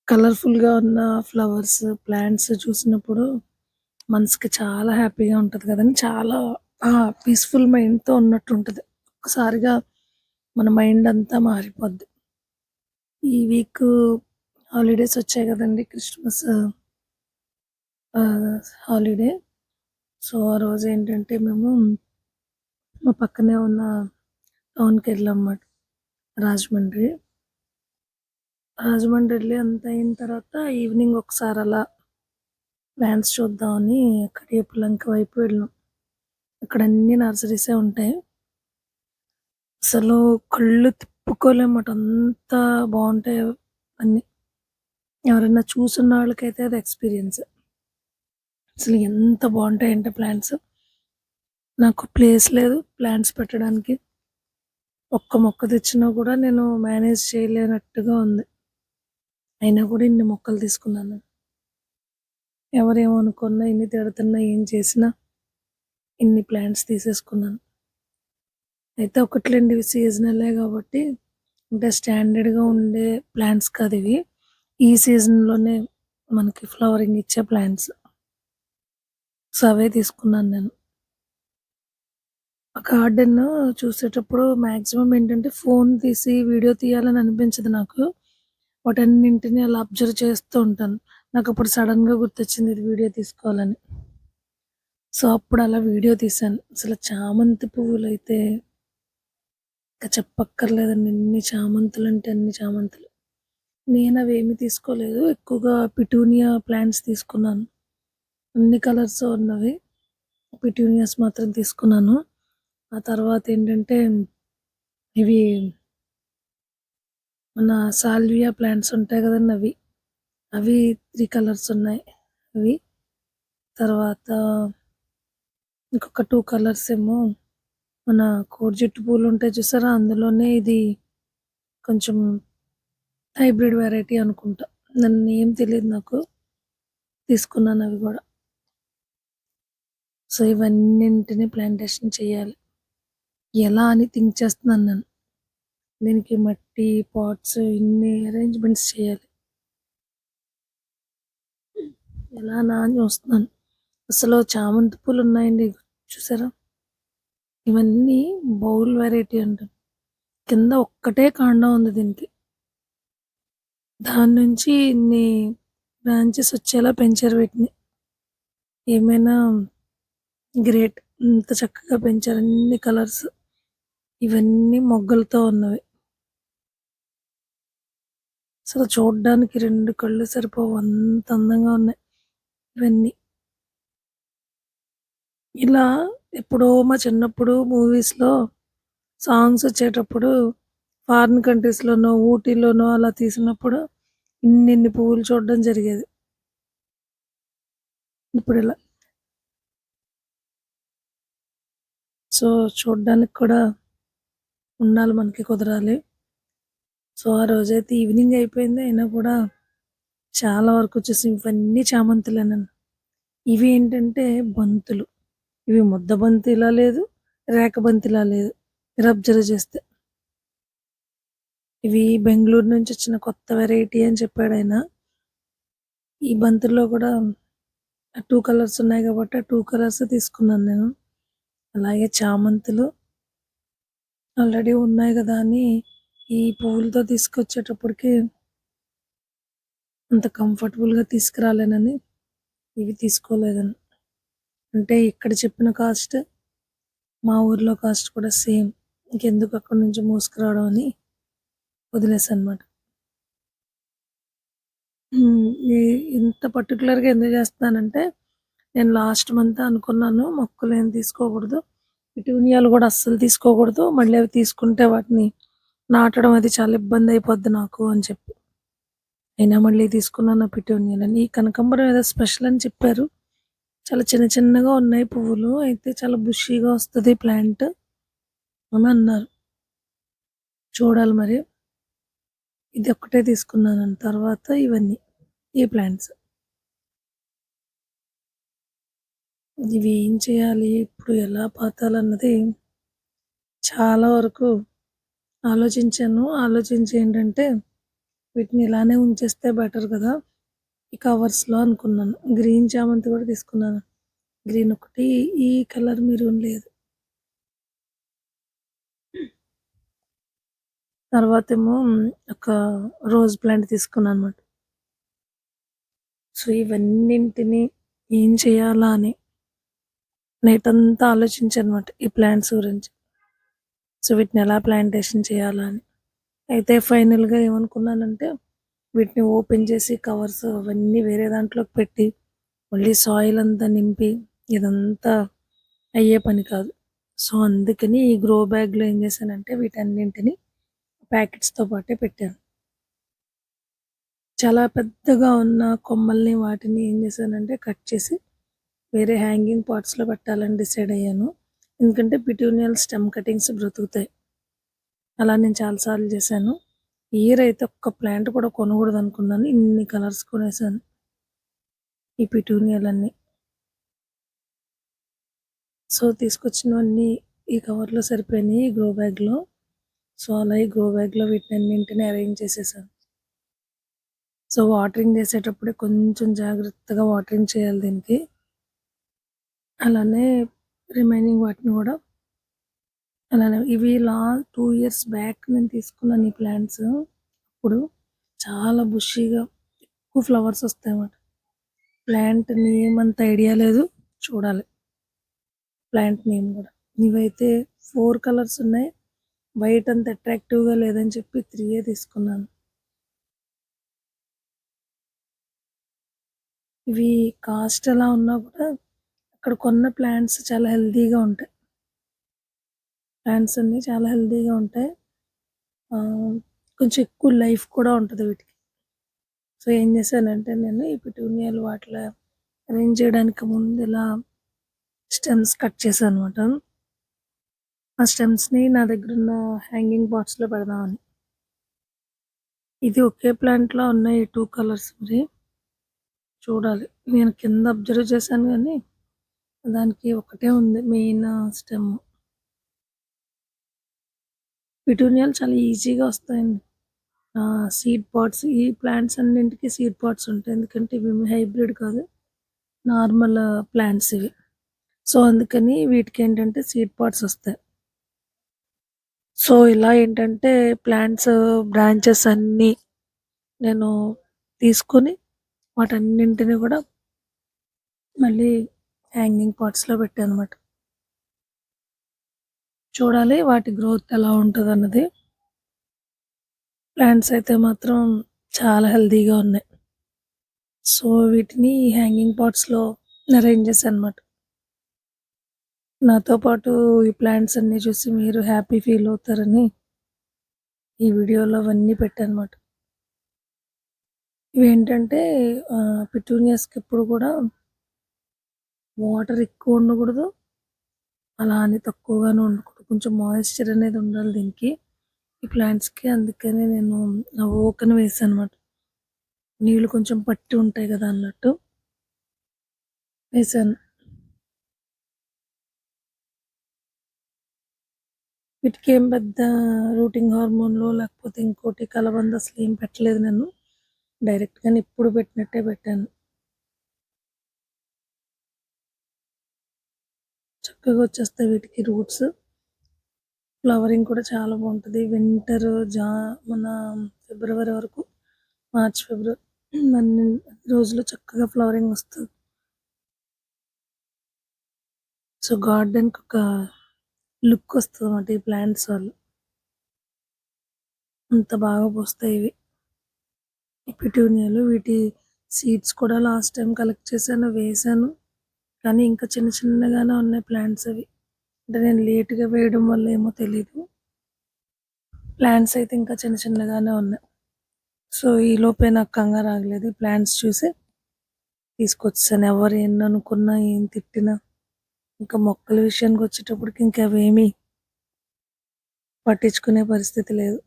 కలర్‌ఫుల్‌గా ఉన్న flowers, plants చూసినప్పుడు మనసుకి చాలా హ్యాపీగా ఉంటది కదండీ! చాలా పీస్‌ఫుల్ మైండ్‌తో ఉన్నట్టుంటది. ఒక్కసారిగా మన మైండ్ అంతా మారిపోద్ది. ఈ వీకు హాలిడేస్ వచ్చాయి కదండీ! Christmas holiday. సో, ఆ రోజేంటంటే మేము మా పక్కనే ఉన్న టౌన్‌కెళ్ళాం మాట రాజమండ్రి. రాజమండ్రి ఎళ్లి అంతా అయిన తర్వాత ఈవినింగ్ ఒకసారి అలా ప్లాంట్స్ చూద్దామని కడియపులంక వైపు వెళ్ళాం. అక్కడ అన్ని నర్సరీసే ఉంటాయి. అసలు కళ్ళు తిప్పుకోలేమట అంత బావుంటాయి అన్నీ. ఎవరైనా చూసున్న వాళ్ళకైతే అది ఎక్స్‌పీరియన్స్. అసలు ఎంత బావుంటాయంటే ప్లాంట్స్. నాకు ప్లేస్ లేదు ప్లాంట్స్ పెట్టడానికి. ఒక్క మొక్క తెచ్చినా కూడా నేను మేనేజ్ చేయలేనట్టుగా ఉంది. అయినా కూడా ఇన్ని మొక్కలు తీసుకున్నాను. ఎవరేమనుకున్నా, ఎన్ని తిడుతున్నా, ఏం చేసినా ఇన్ని ప్లాంట్స్ తీసేసుకున్నాను. అయితే ఒకట్లెండి ఇవి సీజనలే కాబట్టి అంటే స్టాండర్డ్‌గా ఉండే ప్లాంట్స్ కాదివి. ఈ సీజన్‌లోనే మనకి ఫ్లవరింగ్ ఇచ్చే ప్లాంట్స్. సో, అవే తీసుకున్నాను నేను. ఆ గార్డెన్ చూసేటప్పుడు మాక్సిమం ఏంటంటే ఫోన్ తీసి వీడియో తీయాలని అనిపించదు నాకు. వాటన్నింటిని అలా అబ్జర్వ్ చేస్తూ ఉంటాను. నాకప్పుడు సడెన్‌గా గుర్తొచ్చింది ఇది వీడియో తీసుకోవాలని. సో, అప్పుడు అలా వీడియో తీశాను. అసలు చామంతి పువ్వులైతే ఇక చెప్పక్కర్లేదండి. ఎన్ని చామంతులంటే అన్ని చామంతులు. నేనవేమి తీసుకోలేదు. ఎక్కువగా పిటూనియా ప్లాంట్స్ తీసుకున్నాను. అన్ని కలర్స్ ఉన్నవి. పిటూనియాస్ మాత్రం తీసుకున్నాను. ఆ తర్వాతేంటంటే ఇవి మన సాల్వియా ప్లాంట్స్ ఉంటాయి గదండీ! అవి. అవి 3 కలర్స్ ఉన్నాయి. అవి. తర్వాత ఇంకొక 2 కలర్స్ ఏమో మన కోడిజెట్టు పూలుంటాయి చూసారా? అందులోనే ఇది కొంచెం హైబ్రిడ్ వెరైటీ అనుకుంటా. దాని నేమ్ తెలీదు నాకు. తీసుకున్నాను అవి గూడా. సో, ఇవన్నింటిని ప్లాంటేషన్ చేయాలి. ఎలా అని థింక్ చేస్తున్నాను నేను. దీనికి మట్టి, పాట్స్ ఇన్ని అరేంజ్‌మెంట్స్ చేయాలి. ఎలానా అని చూస్తున్నాను. అసలు చామంతి పూలున్నాయండి చూసారా? ఇవన్నీ బౌల్ వెరైటీ అంటారు. కింద ఒక్కటే కాండం ఉంది దీనికి. దాని నుంచి ఇన్ని బ్రాంచెస్ వచ్చేలా పెంచారు వీటిని. ఏమైనా గ్రేట్. ఇంత చక్కగా పెంచారు అన్ని కలర్స్. ఇవన్నీ మొగ్గలతో ఉన్నవి. అసలు చూడ్డానికి 2 కళ్ళు సరిపోవు అంత అందంగా ఉన్నాయి ఇవన్నీ. ఇలా ఎప్పుడో మా చిన్నప్పుడు మూవీస్‌లో సాంగ్స్ వచ్చేటప్పుడు ఫారిన్ కంట్రీస్‌లోనో, ఊటీలోనో అలా తీసినప్పుడు ఇన్నిన్ని పువ్వులు చూడడం జరిగేది. ఇప్పుడిలా. సో, చూడ్డానికి కూడా ఉండాలి మనకి కుదరాలి. సో, ఆ రోజైతే ఈవినింగ్ అయిపోయింది. అయినా కూడా చాలా వరకొచ్చేసి ఇవన్నీ చామంతులేనండి. ఇవి ఏంటంటే బంతులు. ఇవి ముద్ద బంతిలా లేదు, రేఖ బంతిలా లేదు. మీరు అబ్జర్వ్ చేస్తే. ఇవి బెంగుళూరు నుంచి వచ్చిన కొత్త వెరైటీ అని చెప్పాడాయన. ఈ బంతుల్లో కూడా 2 కలర్స్ ఉన్నాయి కాబట్టి ఆ 2 కలర్స్ తీసుకున్నాను నేను. అలాగే చామంతులు ఆల్రెడీ ఉన్నాయి గదా! అని ఈ పువ్వులతో తీసుకొచ్చేటప్పటికి అంత కంఫర్టబుల్‌గా తీసుకురాలేనని ఇవి తీసుకోలేదండి. అంటే ఇక్కడ చెప్పిన కాస్ట్, మా ఊర్లో కాస్ట్ కూడా సేమ్. ఇంకెందుకు అక్కడి నుంచి మోసుకురావడం అని వదిలేసానన్నమాట. హ్మ్. ఈ ఇంత పర్టిక్యులర్‌గా ఎందుకు చేస్తున్నానంటే, నేను లాస్ట్ మంతే అనుకున్నాను మొక్కలేం తీసుకోకూడదు. పిటూనియాలు గూడా అస్సలు తీసుకోకూడదు. మళ్ళీ అవి తీసుకుంటే వాటిని నాటడం అది చాలా ఇబ్బందయిపోద్ది నాకు అని చెప్పి. అయినా మళ్ళీ తీసుకున్నాను ఆ పిటూనియాలని. ఈ కనకాంబరం ఏదో స్పెషల్ అని చెప్పారు. చాలా చిన్న చిన్నగా ఉన్నాయి పువ్వులు. అయితే చాలా బుషీగా వస్తది ప్లాంట్ అని అన్నారు. చూడాలి మరి. ఇదొక్కటే తీసుకున్నానండి. తర్వాత ఇవన్నీ ఈ ప్లాంట్స్. ఇవి ఏం చేయాలి? ఇప్పుడు ఎలా పాతాలన్నది చాలా వరకు ఆలోచించాను. ఆలోచించి ఏంటంటే వీటిని ఇలానే ఉంచేస్తే బెటర్ కదా ఈ కవర్స్‌లో అనుకున్నాను. గ్రీన్ చామంతి కూడా తీసుకున్నాను. గ్రీన్ ఒకటి, ఈ కలర్ మెరూన్ లేదు. తర్వాతేమో ఒక రోజ్ ప్లాంట్ తీసుకున్నానన్నమాట. సో, ఇవన్నింటిని ఏం చేయాలా అని నైటంతా ఆలోచించానన్నమాట ఈ ప్లాంట్స్ గురించి. సో, వీటిని ఎలా ప్లాంటేషన్ చేయాలా అని. అయితే ఫైనల్‌గా ఏమనుకున్నానంటే వీటిని ఓపెన్ చేసి కవర్స్ అవన్నీ వేరే దాంట్లోకి పెట్టి మళ్ళీ సాయిల్ అంతా నింపి ఇదంతా అయ్యే పని కాదు. సో, అందుకని ఈ గ్రో బ్యాగ్‌లో ఏం చేశానంటే వీటన్నింటిని ప్యాకెట్స్‌తో పాటే పెట్టాను. చాలా పెద్దగా ఉన్న కొమ్మల్ని వాటిని ఏం చేశానంటే కట్ చేసి వేరే హ్యాంగింగ్ పాట్స్‌లో పెట్టాలని డిసైడ్ అయ్యాను. ఎందుకంటే పిటూనియల్ స్టెమ్ కటింగ్స్ బ్రతుకుతాయి. అలా నేను చాలా సార్లు చేశాను. ఈ ఇయర్ అయితే ఒక్క ప్లాంట్ కూడా కొనకూడదనుకున్నాను. ఇన్ని కలర్స్ కొనేసాను. ఈ పిటూనియాలన్నీ. సో, తీసుకొచ్చినవన్నీ ఈ కవర్‌లో సరిపోయినాయి ఈ గ్రో బ్యాగ్‌లో. సో, అలా ఈ గ్రో బ్యాగ్‌లో వీటన్నింటిని అరేంజ్ చేసేసాను. సో, వాటరింగ్ చేసేటప్పుడే కొంచెం జాగ్రత్తగా వాటరింగ్ చేయాలి దీనికి. అలానే రిమైనింగ్ వాటిని కూడా అలానే ఇవి 2 ఇయర్స్ బ్యాక్ నేను తీసుకున్నాను ఈ ప్లాంట్స్. అప్పుడు చాలా బుషీగా ఎక్కువ ఫ్లవర్స్ వస్తాయన్నమాట. ప్లాంట్ నేమ్ అంత ఐడియా లేదు. చూడాలి ప్లాంట్ నేమ్ కూడా. ఇవైతే 4 కలర్స్ ఉన్నాయి. వైట్ అంత అట్రాక్టివ్‌గా లేదని చెప్పి 3 తీసుకున్నాను. ఇవి కాస్ట్ ఎలా ఉన్నా కూడా అక్కడ కొన్న ప్లాంట్స్ చాలా హెల్తీగా ఉంటాయి. ప్లాంట్స్ అన్నీ చాలా హెల్తీగా ఉంటాయి. కొంచెం ఎక్కువ లైఫ్ కూడా ఉంటది వీటికి. సో, ఏం చేశానంటే నేను ఈ పిటూనియాలు వాటిలో అరేంజ్ చేయడానికి ముందు ఇలా స్టెమ్స్ కట్ చేశానన్నమాట. ఆ స్టెమ్స్‌ని నా దగ్గరున్న హ్యాంగింగ్ పాట్స్‌లో పెడదామని. ఇది ఒకే ప్లాంట్‌లో ఉన్నాయి 2 కలర్స్ మరి. చూడాలి. నేను కింద అబ్జర్వ్ చేశాను గానీ, దానికి ఒకటే ఉంది మెయిన్ స్టెమ్. పిటూనియాలు చాలా ఈజీగా వస్తాయండి. సీడ్ పాట్స్ ఈ ప్లాంట్స్ అన్నింటికి సీడ్ పాట్స్ ఉంటాయి. ఎందుకంటే ఇవేమి హైబ్రిడ్ కాదు. నార్మల్ ప్లాంట్స్ ఇవి. సో, అందుకని వీటికేంటంటే సీడ్ పాట్స్ వస్తాయి. సో, ఇలా ఏంటంటే ప్లాంట్స్ బ్రాంచెస్ అన్నీ నేను తీసుకొని వాటన్నింటిని కూడా మళ్ళీ హ్యాంగింగ్ పాట్స్‌లో పెట్టానన్నమాట. చూడాలి వాటి గ్రోత్ ఎలా ఉంటదన్నది. ప్లాంట్స్ అయితే మాత్రం చాలా హెల్తీగా ఉన్నాయి. సో, వీటిని హ్యాంగింగ్ పాట్స్‌లో అరేంజ్ చేశానన్నమాట. నాతో పాటు ఈ ప్లాంట్స్ అన్నీ చూసి మీరు హ్యాపీ ఫీల్ అవుతారని ఈ వీడియోలో అవన్నీ పెట్టానన్నమాట. ఇవేంటంటే పిటూనియాస్‌కి ఎప్పుడు కూడా వాటర్ ఎక్కువ ఉండకూడదు. అలా అని తక్కువగాను ఉండకూడదు. కొంచెం మాయిశ్చర్ అనేది ఉండాలి దీనికి. ఈ ప్లాంట్స్‌కి అందుకని నేను ఆ ఓకని వేసానన్నమాట. నీళ్ళు కొంచెం పట్టి ఉంటాయి కదా అన్నట్టు వేసాను. వీటికేం పెద్ద రూటింగ్ హార్మోన్‌లో లేకపోతే ఇంకోటి కలబంద అసలేం పెట్టలేదు నేను. డైరెక్ట్‌గానే ఎప్పుడు పెట్టినట్టే పెట్టాను. చక్కగా వచ్చేస్తాయి వీటికి రూట్స్. ఫ్లవరింగ్ కూడా చాలా బావుంటది. వింటర్ మన ఫిబ్రవరి వరకు మార్చ్, ఫిబ్రవరి అన్ని రోజులు చక్కగా ఫ్లవరింగ్ వస్తది. సో, గార్డెన్‌కి ఒక లుక్ వస్తదన్నమాట ఈ ప్లాంట్స్ వల్ల. అంత బాగా పూస్తాయి ఇవి. ఈ పిటూనియాలు వీటి సీడ్స్ కూడా లాస్ట్ టైమ్ కలెక్ట్ చేశాను, వేశాను. కానీ ఇంకా చిన్న చిన్నగానే ఉన్నాయి ప్లాంట్స్ అవి. అంటే నేను లేట్‌గా వేయడం వల్ల ఏమో తెలీదు. ప్లాంట్స్ అయితే ఇంకా చిన్న చిన్నగానే ఉన్నాయి. సో, ఈలోపే నాకు కంగారాగలేదు. ప్లాంట్స్ చూసి తీసుకొచ్చేసాను. ఎవరు ఎన్ననుకున్నా, ఏం తిట్టినా, ఇంకా మొక్కల విషయానికొచ్చేటప్పటికి ఇంక అవేమీ పట్టించుకునే పరిస్థితి లేదు.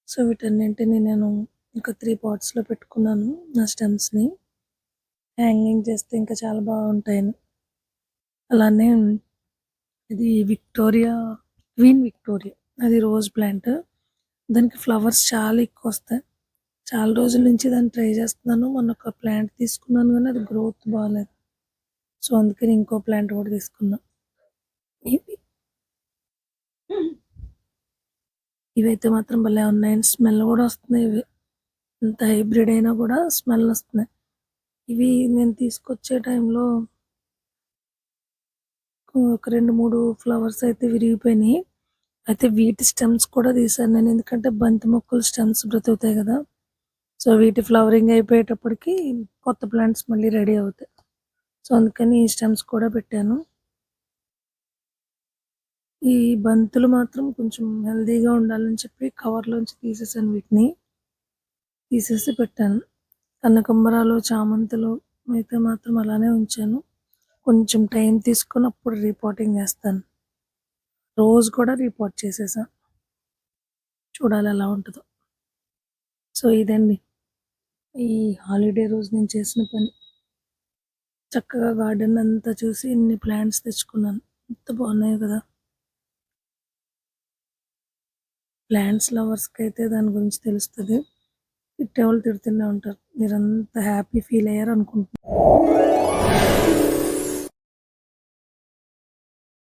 సో, వీటన్నింటిని నేను ఇంకా 3 పాట్స్‌లో పెట్టుకున్నాను నా స్టెమ్స్‌ని. హ్యాంగింగ్ చేస్తే ఇంకా చాలా బాగుంటాయని. అలానే ఇది క్వీన్ విక్టోరియా అది రోజ్ ప్లాంట్. దానికి ఫ్లవర్స్ చాలా ఎక్కువ వస్తాయి. చాలా రోజుల నుంచి దాన్ని ట్రై చేస్తున్నాను. మొన్న ఒక ప్లాంట్ తీసుకున్నాను కానీ అది గ్రోత్ బాలేదు. సో, అందుకని ఇంకో ప్లాంట్ కూడా తీసుకున్నా. ఇవి ఇవైతే మాత్రం భలే ఉన్నాయండి. స్మెల్ కూడా వస్తున్నాయి ఇవి. ఎంత హైబ్రిడ్ అయినా కూడా స్మెల్ వస్తున్నాయి. ఇవి నేను తీసుకొచ్చే టైంలో ఒక 2, 3 ఫ్లవర్స్ అయితే విరిగిపోయినాయి. అయితే వీటి స్టెమ్స్ కూడా తీశాను నేను. ఎందుకంటే బంతి మొక్కలు స్టెమ్స్ బ్రతుకుతాయి కదా! సో, వీటి ఫ్లవరింగ్ అయిపోయేటప్పటికి కొత్త ప్లాంట్స్ మళ్ళీ రెడీ అవుతాయి. సో, అందుకని ఈ స్టెమ్స్ కూడా పెట్టాను. ఈ బంతులు మాత్రం కొంచెం హెల్తీగా ఉండాలని చెప్పి కవర్‌లోంచి తీసేసాను వీటిని. తీసేసి పెట్టాను. కనకంబరాలు, చామంతులు అయితే మాత్రం అలానే ఉంచాను. కొంచెం టైం తీసుకొని అప్పుడు రీపాటింగ్ చేస్తాను. రోజు కూడా రీపాట్ చేసేసా. చూడాలి ఎలా ఉంటదో. సో, ఇదండి ఈ హాలిడే రోజు నేను చేసిన పని. చక్కగా గార్డెన్ అంతా చూసి ఇన్ని ప్లాంట్స్ తెచ్చుకున్నాను. ఎంత బాగున్నాయో కదా! ప్లాంట్స్ లవర్స్‌కైతే దాని గురించి తెలుస్తది. తిట్టేవాళ్ళు తిడుతూనే ఉంటారు. మీరంత హ్యాపీ ఫీల్ అయ్యారు అనుకుంటున్నా.